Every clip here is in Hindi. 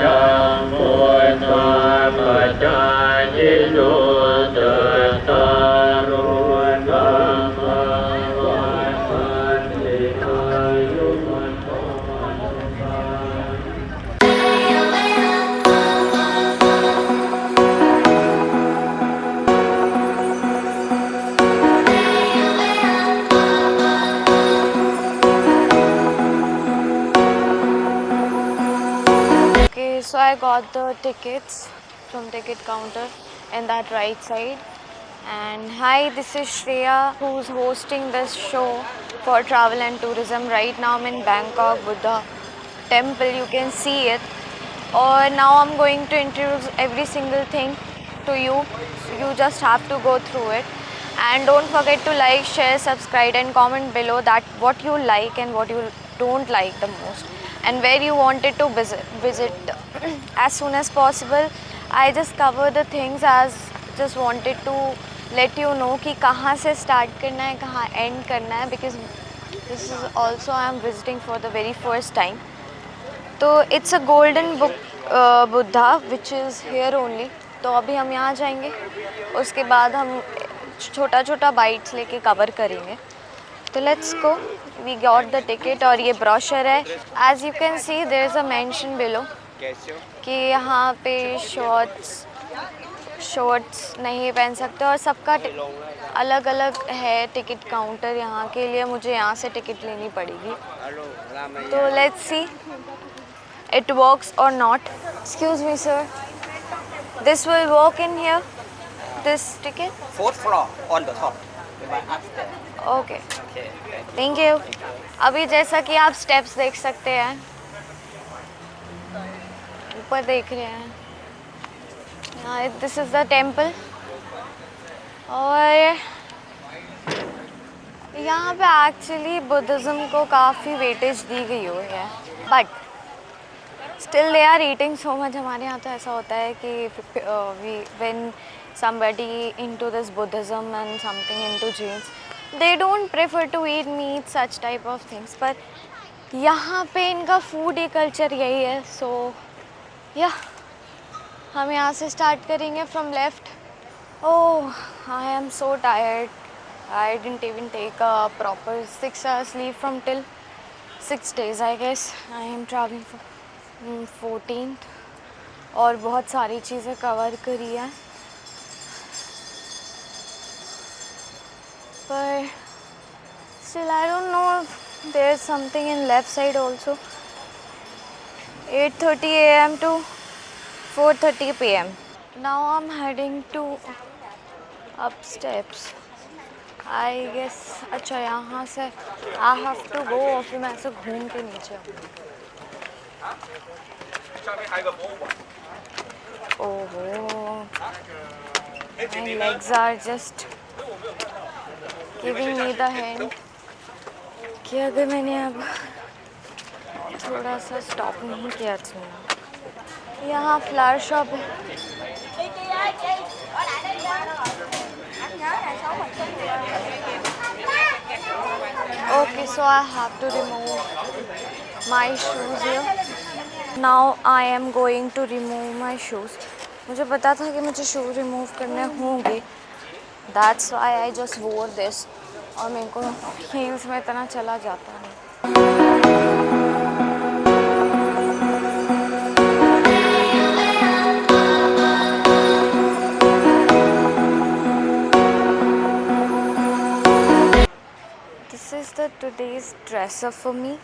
จังมุตตาปัจจายิโนตัสสะรุธัมมังวันวันติอายุวันโตSo I got the tickets from ticket counter in that right side. And hi, this is Shreya who's hosting this show for travel and tourism. Right now I'm in Bangkok Buddha temple, you can see it. Or now I'm going to introduce every single thing to you. So you just have to go through it. And don't forget to like, share, subscribe and comment below that what you like and what you don't like the most. And where you wanted to visit as soon as possible. I just cover the things as just wanted to let you know कि कहाँ से start करना है, कहाँ end करना है, because this is also I am visiting for the very first time. तो it's a golden book Buddha which is here only. तो अभी हम यहाँ जाएंगे, उसके बाद हम छोटा छोटा बाइट्स लेके कवर करेंगे. तो let's go. We got the ticket और ये ब्रोशर है. As you can see there is a mention below कि यहाँ पे शॉर्ट्स नहीं पहन सकते और सबका अलग अलग है टिकट काउंटर. यहाँ के लिए मुझे यहाँ से टिकट लेनी पड़ेगी. तो लेट्स सी इट वर्क्स और not. Excuse me sir, this will work in here, this ticket? Fourth floor on the top. Upstairs. Okay, Okay. Thank you. अभी जैसा कि आप स्टेप्स देख सकते हैं, ऊपर देख रहे हैं, दिस इज़ द टेम्पल. और यहाँ पे एक्चुअली बुद्धिज़्म को काफ़ी वेटेज दी गई हुई है, but still they are eating so much. हमारे यहाँ तो ऐसा होता है कि when somebody into this Buddhism and something into Jains, they don't prefer to eat meat, such type of things. But यहाँ पे इनका फूड ही कल्चर यही है. सो या हम यहाँ से स्टार्ट करेंगे from left. Oh, I am so tired. I didn't even take a proper 6 hours sleep from till 6 days I guess. I am traveling for 14th और बहुत सारी चीज़ें कवर करी है. But still I don't know if there's something in left side also. 8:30 a.m. to 4:30 p.m. Now I'm heading to up steps. I guess अच्छा यहाँ से I have to go और फिर मैं ऐसे घूम के नीचे ओहो, my legs are just giving me the hint कि अगर मैंने अब थोड़ा सा स्टॉप नहीं किया तो यहाँ फ्लावर शॉप है. Okay, so I have to remove my shoes here. Now I am going to remove my shoes. मुझे पता था कि मुझे शू रिमूव करने होंगे. That's why I just wore this. और मेरे को हील्स में इतना चला जाता है. This is the today's dress up for me.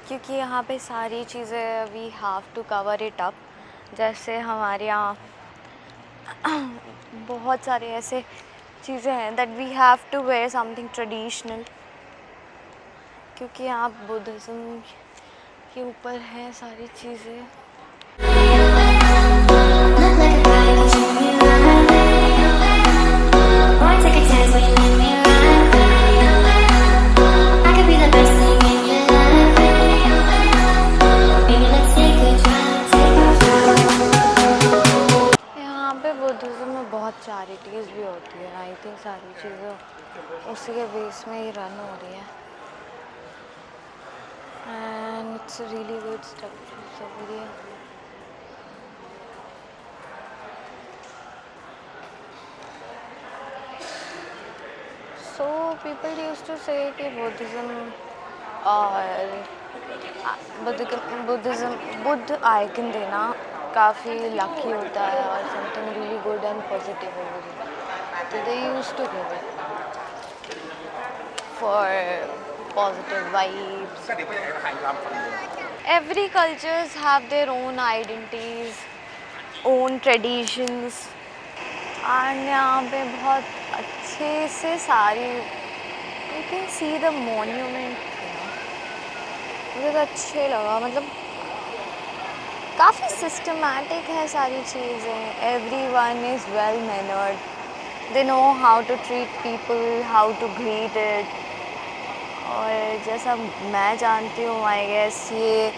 क्योंकि यहाँ पे सारी चीज़ें we have to cover it up. जैसे हमारे यहाँ बहुत सारे ऐसे चीज़ें हैं that we have to wear something traditional. क्योंकि यहाँ बुद्धिज़्म के ऊपर है सारी चीज़ें. चैरिटीज़ भी होती है. आई थिंक सारी चीज़ें उसी के बेस में ही रन हो रही है. And it's really good stuff. सब ये so people used to say कि बुद्ध आइकन देना काफ़ी लकी होता है और something really good and positive होगा, तो they use to give it for positive vibes. Every cultures have their own identities, own traditions, and यहाँ पे बहुत अच्छे से सारी you can see the monument. मुझे तो अच्छे लगा, मतलब काफ़ी सिस्टमैटिक है सारी चीज़ें. Everyone is well mannered, they know how to treat people, how to greet it. और जैसा मैं जानती हूँ आई गेस ये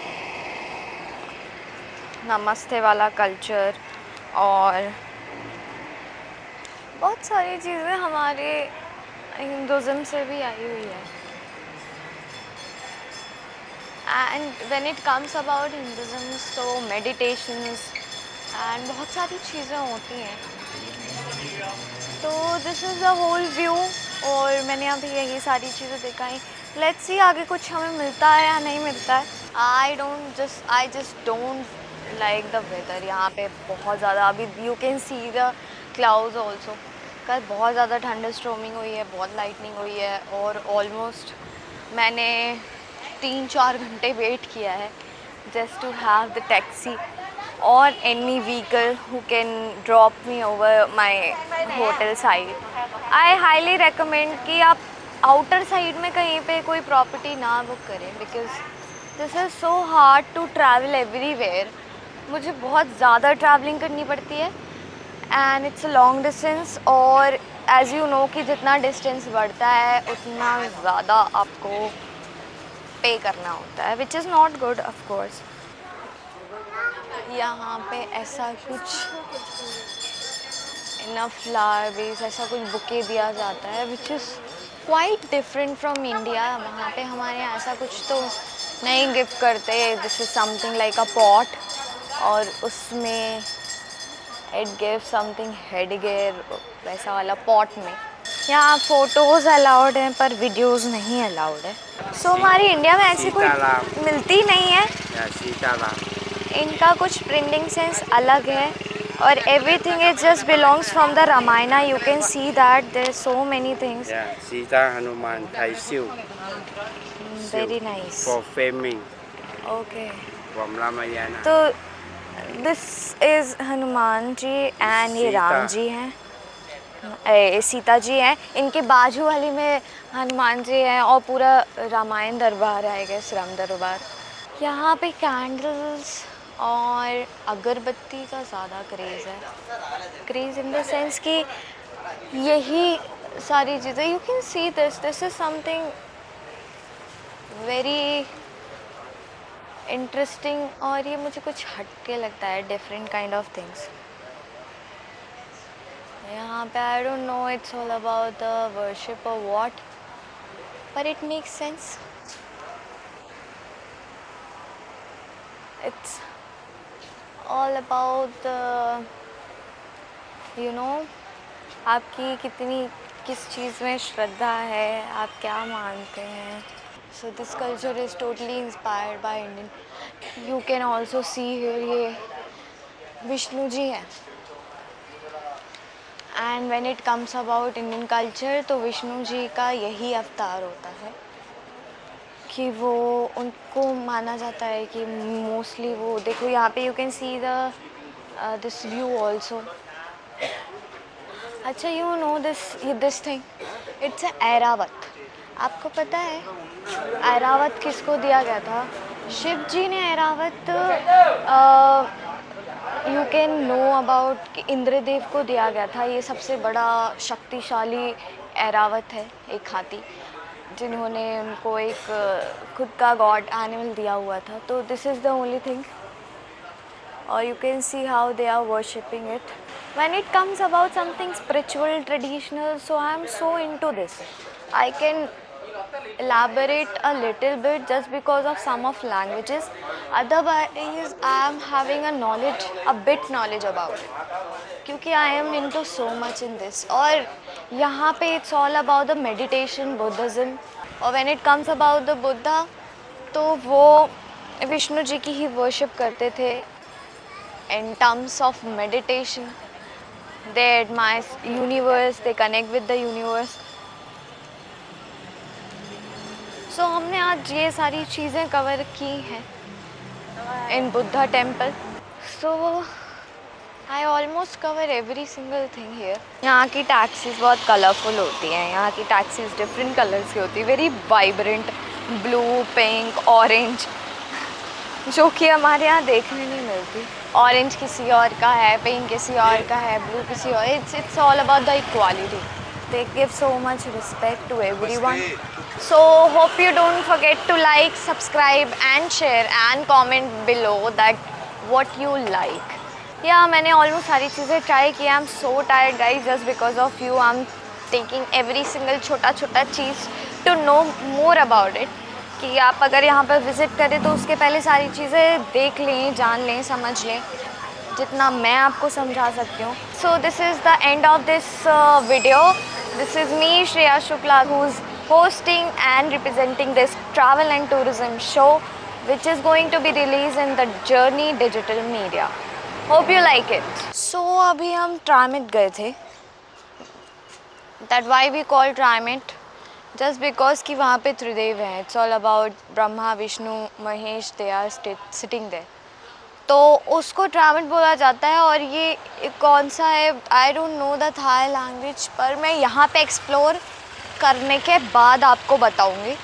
नमस्ते वाला कल्चर और बहुत सारी चीज़ें हमारे हिंदुज़म से भी आई हुई है. And when it comes about Hinduism तो मेडिटेशंस एंड बहुत सारी चीज़ें होती हैं. तो this is the whole view और मैंने अभी यही सारी चीज़ें दिखाई. लेट्स सी आगे कुछ हमें मिलता है या नहीं मिलता है. I just don't like the weather. यहाँ पे बहुत ज़्यादा अभी you can see the clouds also. कल बहुत ज़्यादा थंडर स्टॉर्मिंग हुई है, बहुत लाइटनिंग हुई है और ऑलमोस्ट मैंने 3-4 घंटे वेट किया है just to have the taxi और any vehicle who can drop me over my hotel side. I highly recommend कि आप आउटर साइड में कहीं पे कोई प्रॉपर्टी ना बुक करें because this is so hard to travel everywhere. मुझे बहुत ज़्यादा ट्रैवलिंग करनी पड़ती है and it's a long distance और एज़ यू नो कि जितना डिस्टेंस बढ़ता है उतना ज़्यादा आपको पे करना होता है which is not good of course. यहाँ पे ऐसा कुछ इनफ फ्लावर बेस ऐसा कुछ बुके दिया जाता है which is quite different from India. वहाँ पे हमारे यहाँ ऐसा कुछ तो नहीं गिफ्ट करते. This is something like a pot और उसमें it give something head gear वैसा वाला पॉट में. यहाँ फ़ोटोज़ अलाउड हैं पर वीडियोज़ नहीं अलाउड है. सो हमारी इंडिया में ऐसी कोई मिलती नहीं है. इनका कुछ प्रिंटिंग सेंस अलग है और everything is just belongs from the Ramayana. You can see that there so many things. Sita Hanuman थाइसिउ very nice for filming. Okay from Ramayan. तो this is Hanuman ji and ये राम जी हैं, सीता जी हैं. इनके बाजू वाली में हनुमान जी हैं और पूरा रामायण दरबार है आई गेस, राम दरबार. यहाँ पे कैंडल्स और अगरबत्ती का ज़्यादा क्रेज़ है. क्रेज़ इन द सेंस कि यही सारी चीज़ें you can see this is something very interesting और ये मुझे कुछ हटके लगता है. डिफरेंट काइंड ऑफ थिंग्स यहाँ पे. आई don't no it's all about the worship और व्हाट पर it makes sense. It's all about you know आपकी कितनी किस चीज़ में श्रद्धा है, आप क्या मानते हैं. So this culture is totally inspired by Indian. You can also see here ये विष्णु जी हैं. And when it comes about Indian culture तो विष्णु जी का यही अवतार होता है कि वो उनको माना जाता है कि मोस्टली वो देखो यहाँ पे you can see the this view also. अच्छा you know this thing it's Airavat. आपको पता है ऐरावत किसको दिया गया था? शिव जी ने Airavat you can know about Indradev को दिया गया था. ये सबसे बड़ा शक्तिशाली ऐरावत है, एक हाथी जिन्होंने उनको एक खुद का गॉड एनिमल दिया हुआ था. तो this is the only thing और you can see how they are worshipping it. When it comes about something spiritual, traditional, so I am so into this. I can elaborate a little bit just because of some of languages Otherwise, I am having a bit knowledge about it. क्योंकि I am into so much in this. और यहाँ पे it's all about the meditation, Buddhism. और when it comes about the Buddha, तो वो विष्णु जी की ही worship करते थे. In terms of meditation, they admire universe, they connect with the universe. So हमने आज ये सारी चीज़ें कवर की हैं in Buddha temple. So I almost cover every single thing here. यहाँ की taxis बहुत colourful होती हैं. यहाँ की taxis different colours की होती है, very vibrant, blue, pink, orange, जो कि हमारे यहाँ देखने नहीं मिलती. Orange किसी और का है, pink किसी और का है, blue किसी और. It's all about the equality. They give so much respect to everyone. So hope you don't forget to like, subscribe and share and comment below that what you like. Yeah, मैंने almost सारी चीज़ें try की. I'm so tired guys, just because of you. I'm taking every single छोटा छोटा चीज़ to know more about it. कि आप अगर यहाँ पर विज़िट करें तो उसके पहले सारी चीज़ें देख लें, जान लें, समझ लें, जितना मैं आपको समझा सकती हूँ. So this is the end of this video. This is me, Shreya Shukla, who's hosting and representing this travel and tourism show, which is going to be released in the Journey Digital Media. Hope you like it. So अभी हम Trimit गए थे. That why we call Trimit? Just because कि वहाँ पे त्रिदेव हैं. It's all about Brahma, Vishnu, Mahesh. They are sitting there. तो उसको ट्रामिट बोला जाता है. और ये कौन सा है, I don't know the Thai language, पर मैं यहाँ पे एक्सप्लोर करने के बाद आपको बताऊँगी.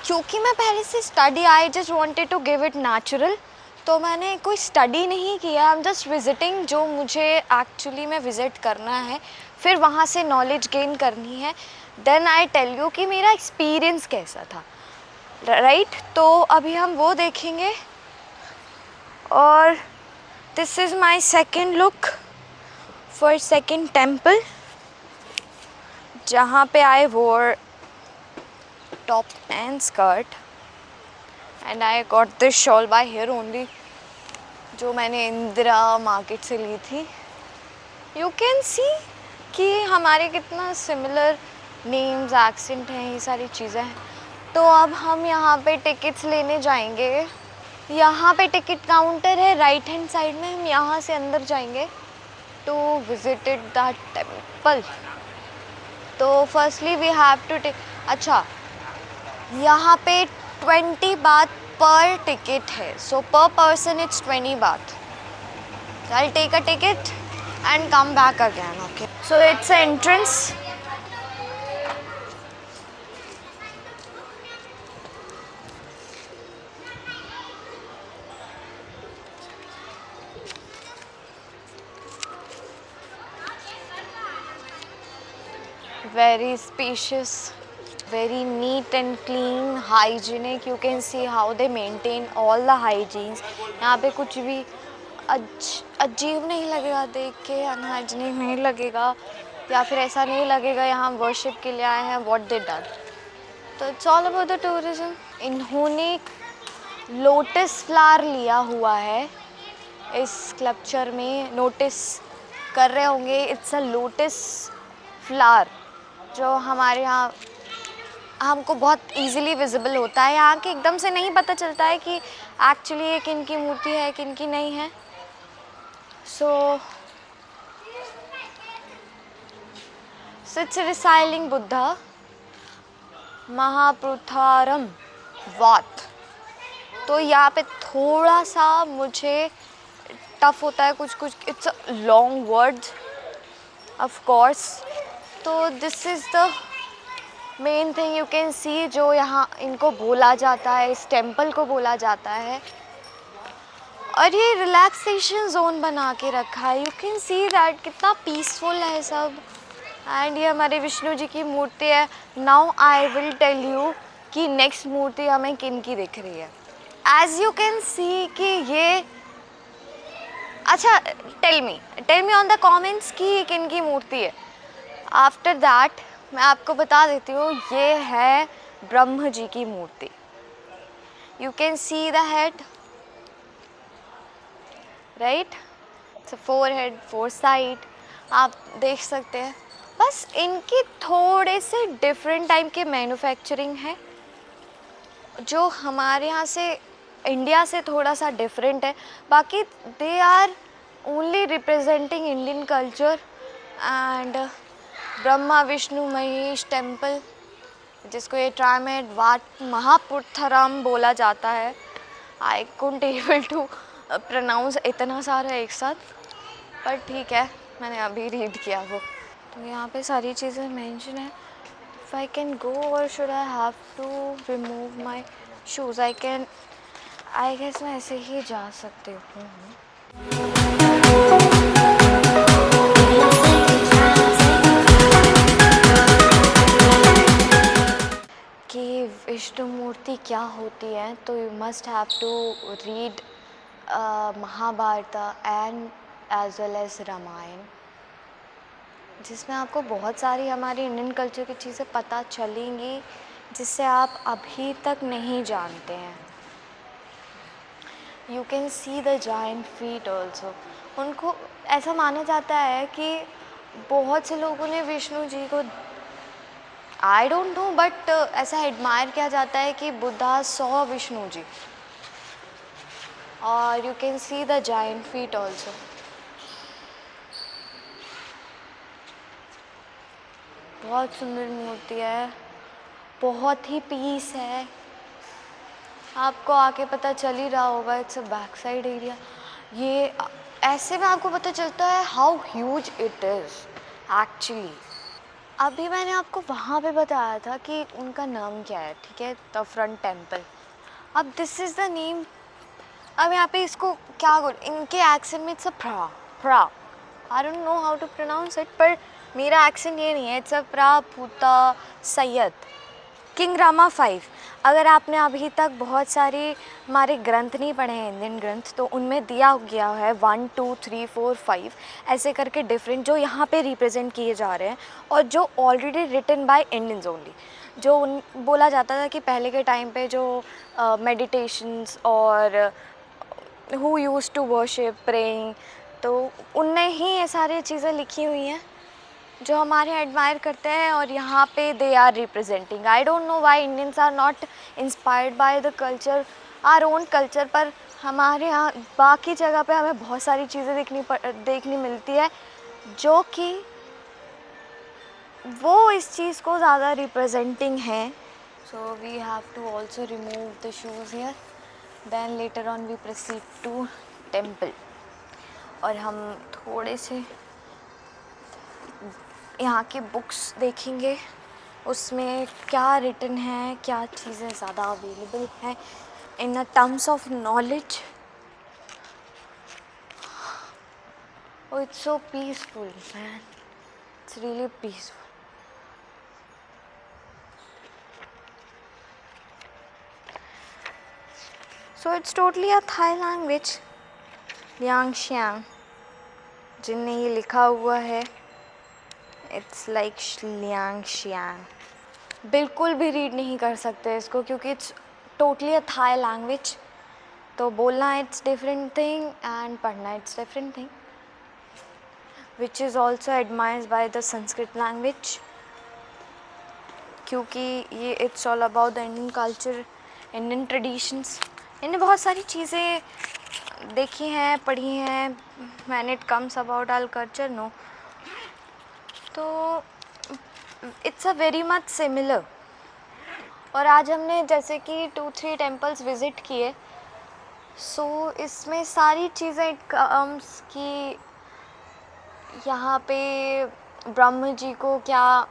क्योंकि मैं पहले से study, I just wanted to give it natural. तो मैंने कोई स्टडी नहीं किया. आई एम जस्ट विजिटिंग, जो मुझे एक्चुअली में विज़िट करना है, फिर वहाँ से नॉलेज गेन करनी है. देन आई टेल यू कि मेरा एक्सपीरियंस कैसा था, राइट. तो अभी हम वो देखेंगे. और this is my second look for second temple, जहाँ पे I wore top and skirt and I got this shawl by here only, जो मैंने इंदिरा मार्केट से ली थी. यू कैन सी कि हमारे कितना सिमिलर नेम्स, एक्सेंट हैं, ये सारी चीज़ें हैं. तो अब हम यहाँ पे टिकट्स लेने जाएंगे. यहाँ पे टिकट काउंटर है राइट हैंड साइड में. हम यहाँ से अंदर जाएंगे टू विजिटेड दैट टेम्पल. तो फर्स्टली वी हैव टू अच्छा, यहाँ पे 20 बात पर टिकट है. सो पर पर्सन इट्स 20 बात. I take a ticket and come back again. Okay, so it's entrance. Very spacious, very neat and clean, hygienic. You can see how they maintain all the hygienes. यहाँ पे कुछ भी अजीब नहीं लगेगा देख के, अनहाइजीनिक नहीं लगेगा, या फिर ऐसा नहीं लगेगा यहाँ वर्शिप के लिए आए हैं. what they done. तो it's all about the tourism. इन्होंने लोटस फ्लावर लिया हुआ है इस स्कल्पचर में. नोटिस कर रहे होंगे, इट्स अ लोटस फ्लावर, जो हमारे यहाँ हमको बहुत इजीली विजिबल होता है. यहाँ के एकदम से नहीं पता चलता है कि एक्चुअली ये किन की मूर्ति है, किन की नहीं है. सो इट्स रिसाइलिंग बुद्धा महापुरुषारम वात. तो यहाँ पे थोड़ा सा मुझे टफ होता है कुछ कुछ. It's a long word of course. तो this is the main thing you can see, जो यहाँ इनको बोला जाता है, इस टेम्पल को बोला जाता है. और ये रिलैक्सेशन जोन बना के रखा है. यू कैन सी दैट कितना पीसफुल है सब. एंड ये हमारे विष्णु जी की मूर्ति है. Now I will tell you कि नेक्स्ट मूर्ति हमें किन की दिख रही है. एज यू कैन सी कि ये, अच्छा tell me on the comments कि ये किन की मूर्ति है. आफ्टर दैट मैं आपको बता देती हूँ, ये है ब्रह्म जी की मूर्ति. You can see the head, right. So forehead, four side आप देख सकते हैं। बस इनके थोड़े से डिफरेंट टाइप के मैन्युफैक्चरिंग है जो हमारे यहाँ से, इंडिया से थोड़ा सा डिफरेंट है। बाकी they are only representing Indian culture. And Brahma Vishnu Mahesh temple, जिसको ये ट्राइमेड वाट महापुरथरम बोला जाता है। I couldn't able to pronounce इतना सारा एक साथ, पर ठीक है, मैंने अभी रीड किया वो। तो यहाँ पे सारी चीज़ें मेंशन है। If I can go or should I have to remove my shoes? I can, I guess मैं ऐसे ही जा सकती हूँ। कि विष्णु मूर्ति क्या होती है, तो you must have to read Mahabharata and as well as Ramayana, जिसमें आपको बहुत सारी हमारी इंडियन कल्चर की चीज़ें पता चलेंगी जिससे आप अभी तक नहीं जानते हैं। You can see the giant feet also. उनको ऐसा माना जाता है कि बहुत से लोगों ने विष्णु जी को, आई डोंट नो, बट ऐसा एडमायर किया जाता है कि बुद्धा सॉ विष्णु जी। और you can see the giant feet also. बहुत सुंदर मूर्ति है, बहुत ही पीस है। आपको आके पता चल ही रहा होगा, it's a back side area. ये ऐसे में आपको पता चलता है how huge it is actually. अभी मैंने आपको वहाँ पे बताया था कि उनका नाम क्या है, ठीक है, द फ्रंट टेम्पल। अब दिस इज़ द नेम। अब यहाँ पे इसको क्या बोल, इनके एक्सेंट में इट्स अ प्रा, I don't know how to pronounce it, पर मेरा एक्सेंट ये नहीं है। इट्स अ प्रा पूता सैयद किंग रामा 5। अगर आपने अभी तक बहुत सारे हमारे ग्रंथ नहीं पढ़े हैं, इंडियन ग्रंथ, तो उनमें दिया गया है 1 2 3 4 5 ऐसे करके डिफरेंट, जो यहाँ पे रिप्रेजेंट किए जा रहे हैं और जो already written by Indians only. जो बोला जाता था कि पहले के टाइम पे जो मेडिटेशंस और who use to worship praying, तो उनने ही ये सारी चीज़ें लिखी हुई हैं जो हमारे एडमायर करते हैं। और यहाँ पे they are representing. I don't know why Indians are not inspired by the culture, our own culture, पर हमारे यहाँ बाकी जगह पे हमें बहुत सारी चीज़ें देखनी मिलती है जो कि वो इस चीज़ को ज़्यादा रिप्रेजेंटिंग है। So we have to also remove the shoes here, then later on we proceed to temple. और हम थोड़े से यहाँ की बुक्स देखेंगे, उसमें क्या रिटन है, क्या चीज़ें ज़्यादा अवेलेबल हैं in the terms of knowledge. Oh, it's so peaceful, man. It's really peaceful. So it's totally a Thai language. Liangxiang, जिनने ये लिखा हुआ है, इट्स लाइक लियांगशियांग। बिल्कुल भी रीड नहीं कर सकते इसको क्योंकि it's totally a Thai language. तो बोलना इट्स डिफरेंट थिंग एंड पढ़ना it's different thing, which is also admired by the Sanskrit language, क्योंकि ये it's all about the Indian culture, Indian traditions. इन्हें बहुत सारी चीज़ें देखी हैं, पढ़ी हैं, when it comes about our culture, no, तो it's a very much similar. और आज हमने जैसे कि 2-3 टेम्पल्स विज़िट किए, सो इसमें सारी चीज़ें इट कम्स कि यहाँ पे ब्रह्म जी को क्या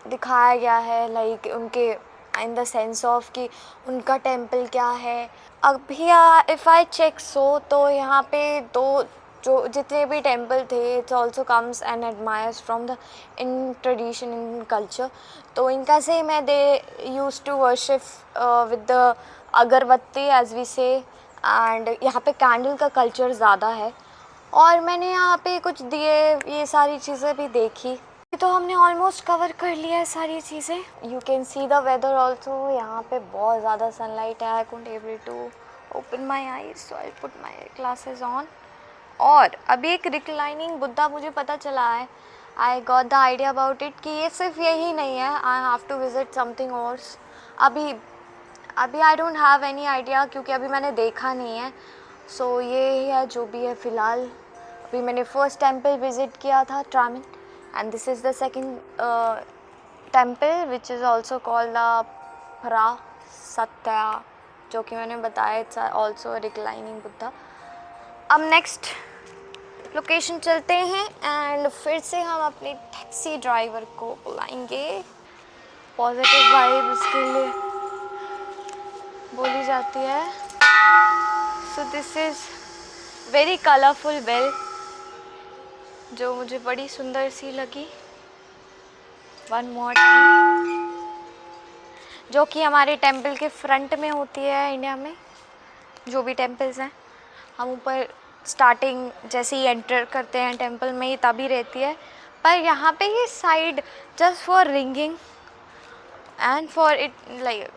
दिखाया गया है, लाइक उनके इन द सेंस ऑफ कि उनका टेम्पल क्या है। अभी इफ़ आई चेक सो, तो यहाँ पे जो जितने भी टेम्पल थे, it's also comes and admires from the in tradition, in culture. तो इनका सेम है, they use to worship with the agarbatti as we say, and यहाँ पे कैंडल का कल्चर ज़्यादा है। और मैंने यहाँ पे कुछ दिए, ये सारी चीज़ें भी देखी। तो हमने ऑलमोस्ट कवर कर लिया है सारी चीज़ें। You can see the weather also. यहाँ पे बहुत ज़्यादा सनलाइट है, I couldn't able to open my eyes, so I'll put my glasses on. और अभी एक रिक्लाइनिंग बुद्धा मुझे पता चला है, I got the idea about it कि ये सिर्फ यही नहीं है, I have to visit something else. अभी I don't have any idea क्योंकि अभी मैंने देखा नहीं है. सो ये ही है जो भी है फ़िलहाल. अभी मैंने फर्स्ट टेम्पल विज़िट किया था ट्रामिन, and this is the second temple which is also called the परा सत्या, जो कि मैंने बताया इट्स ऑल्सो रिक्लाइनिंग बुद्धा. अब नेक्स्ट लोकेशन चलते हैं एंड फिर से हम अपने टैक्सी ड्राइवर को बुलाएंगे. पॉजिटिव वाइब्स के लिए बोली जाती है. So this is very colourful bell जो मुझे बड़ी सुंदर सी लगी. वन मोर टाइम, जो कि हमारे टेंपल के फ्रंट में होती है इंडिया में. जो भी टेंपल्स हैं, हम ऊपर स्टार्टिंग जैसे ही एंटर करते हैं टेंपल में ही तभी रहती है, पर यहाँ पे ये side just for ringing and for it like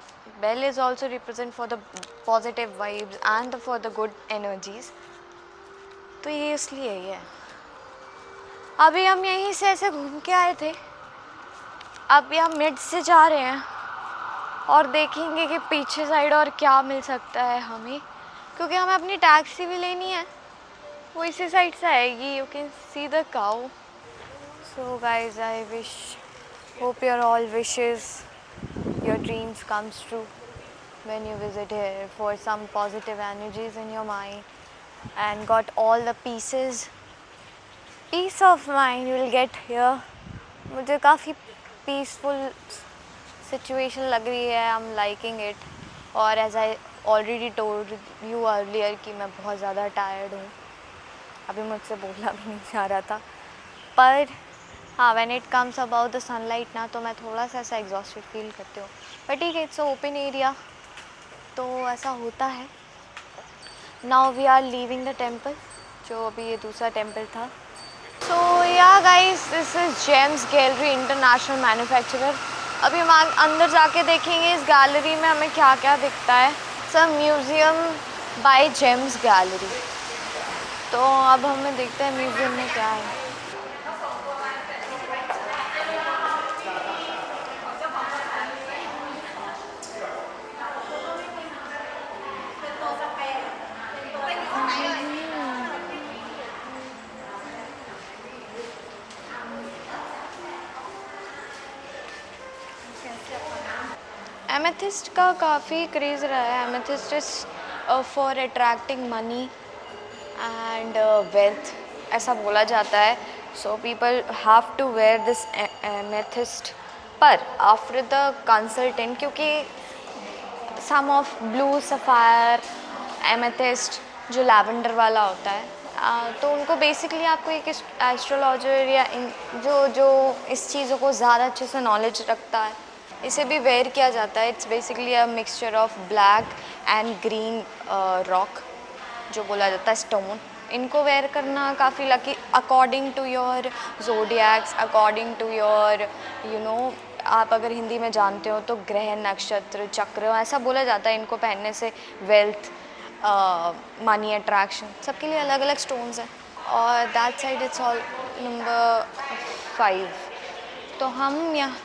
bell is also represent for the positive vibes and for the good energies. तो ये इसलिए ही है. अभी हम यहीं से ऐसे घूम के आए थे, अभी हम मिड से जा रहे हैं और देखेंगे कि पीछे साइड और क्या मिल सकता है हमें, क्योंकि हमें अपनी टैक्सी भी लेनी है, वो इसी साइड से आएगी. You can see the cow. So guys, I wish, hope your all wishes, your dreams comes true when you visit here for some positive energies in your mind and got all the peace of mind you will get here. मुझे काफ़ी peaceful situation लग रही है. I'm liking it. और as I already told you earlier कि मैं बहुत ज़्यादा tired हूँ. अभी मुझसे बोला भी नहीं जा रहा था, पर हाँ, when it comes about the sunlight ना, तो मैं थोड़ा सा ऐसा exhausted feel करती हूँ. पर ठीक है, it's a open area, तो ऐसा होता है. Now we are leaving the temple, जो अभी ये दूसरा टेम्पल था. So yeah guys, this is gems gallery international manufacturer. अभी हम अंदर जाके देखेंगे इस गैलरी में हमें क्या क्या दिखता है. सब म्यूज़ियम बाय जेम्स गैलरी. तो अब हमें देखते हैं म्यूज़ियम में क्या है. एमेथिस्ट का काफ़ी क्रेज़ रहा है. Amethyst is for attracting money and wealth, ऐसा बोला जाता है. So people have to wear this amethyst. पर आफ्टर द कंसल्टेंट, क्योंकि some of blue sapphire amethyst जो लैवेंडर वाला होता है, तो उनको बेसिकली आपको एक एस्ट्रोलॉजर या जो इस चीज़ों को ज़्यादा अच्छे से नॉलेज रखता है, इसे भी वेयर किया जाता है. It's basically a mixture of black and green rock, जो बोला जाता है स्टोन. इनको वेयर करना काफ़ी lucky, according to your zodiacs, according to your आप अगर हिंदी में जानते हो तो ग्रह, नक्षत्र, चक्र, ऐसा बोला जाता है. इनको पहनने से वेल्थ, मनी अट्रैक्शन, सबके लिए अलग अलग स्टोन्स हैं. और that side it's all number 5. तो हम यहाँ,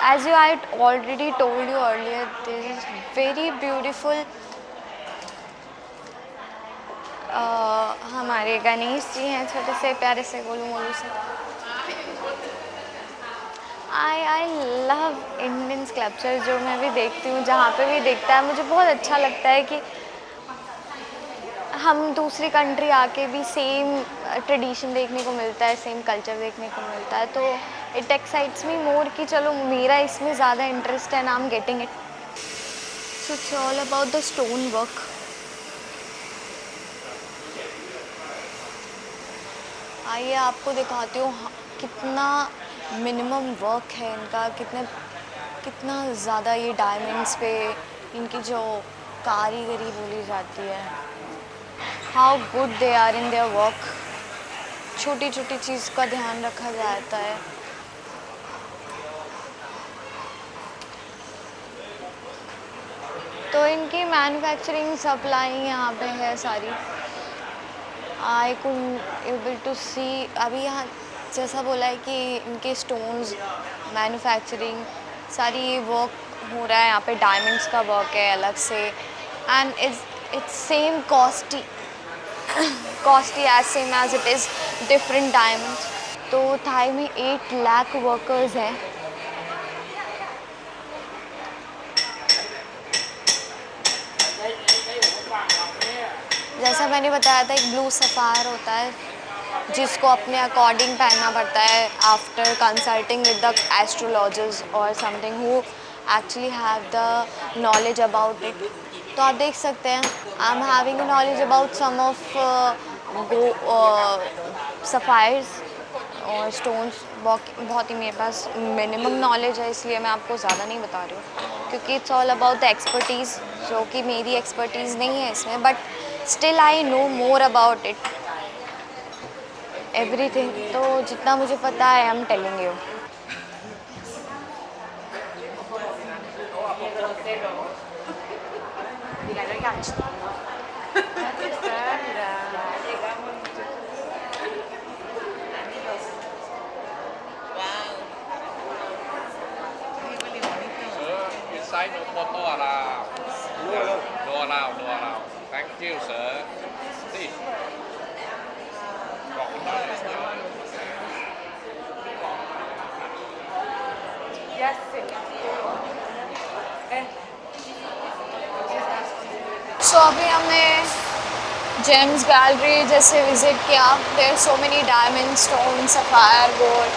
as I already told you earlier, this is very beautiful. हमारे गणेश जी हैं, छोटे से प्यारे से गोलू मोलू से. आई लव इंडियन स्कल्पचर, जो मैं भी देखती हूँ, जहाँ पे भी देखता है मुझे बहुत अच्छा लगता है कि हम दूसरी कंट्री आके भी सेम ट्रेडिशन देखने को मिलता है, सेम कल्चर देखने को मिलता है. तो इट एक्साइट्स मी मोर कि चलो मेरा इसमें ज़्यादा इंटरेस्ट है, I am getting it. So it's all about the stone work. आइए आपको दिखाती हूँ कितना मिनिमम वर्क है इनका, कितना ज़्यादा ये डायमंड्स पे इनकी जो कारीगरी बोली जाती है, how good they are in their work. छोटी छोटी चीज़ का ध्यान रखा जाता है. तो तो इनकी मैन्युफैक्चरिंग सप्लाई यहाँ पे है सारी। आई कुड एबल टू सी, अभी यहाँ जैसा बोला है कि इनके स्टोन्स मैन्युफैक्चरिंग सारी वर्क हो रहा है यहाँ पे, डायमंड्स का वर्क है अलग से, and it's same costly as same as it is different diamonds. तो थाई में 8 लाख वर्कर्स हैं। जैसा मैंने बताया था, एक ब्लू सफ़ायर होता है जिसको अपने अकॉर्डिंग पहनना पड़ता है after consulting with the astrologers और something who actually have the knowledge about it. तो आप देख सकते हैं, I am having knowledge about some of sapphires और स्टोन्स। बहुत ही मेरे पास मिनिमम नॉलेज है, इसलिए मैं आपको ज़्यादा नहीं बता रही हूँ, क्योंकि it's all about the expertise, जो कि मेरी एक्सपर्टीज़ नहीं है इसमें, but still I know more about it everything. तो जितना मुझे पता है, I am telling you. Inside no photo allowed. No allowed, no allowed. Thank you, sir. Please. บอกคุณได้ so अभी हमने जेम्स गैलरी जैसे विज़िट किया। There are so many diamond, stone, sapphire, gold,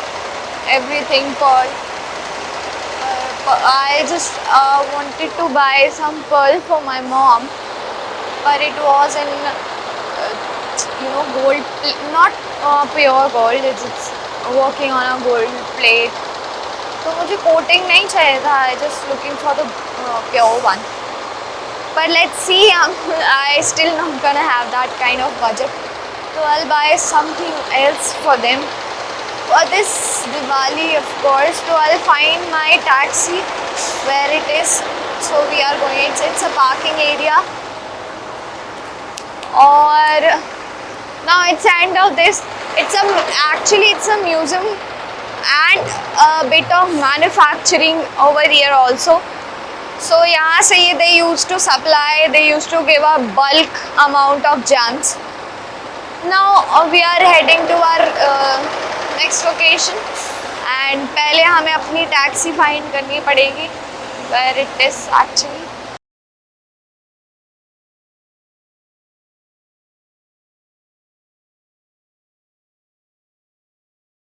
everything pearl. I just wanted to buy some pearl for my mom, but it was in gold, not pure gold. It's working on a gold plate. तो मुझे कोटिंग नहीं चाहिए था, I just looking for the pure one. But let's see, I still not gonna have that kind of budget, so I'll buy something else for them for this Diwali, of course. So I'll find my taxi where it is. So we are going, it's a parking area, or now it's end of this. Actually it's a museum and a bit of manufacturing over here also. So यहाँ से ये they used to supply, they used to give a bulk amount of gems. Now we are heading to our next location, and पहले हमें अपनी टैक्सी फाइंड करनी पड़ेगी where it is actually.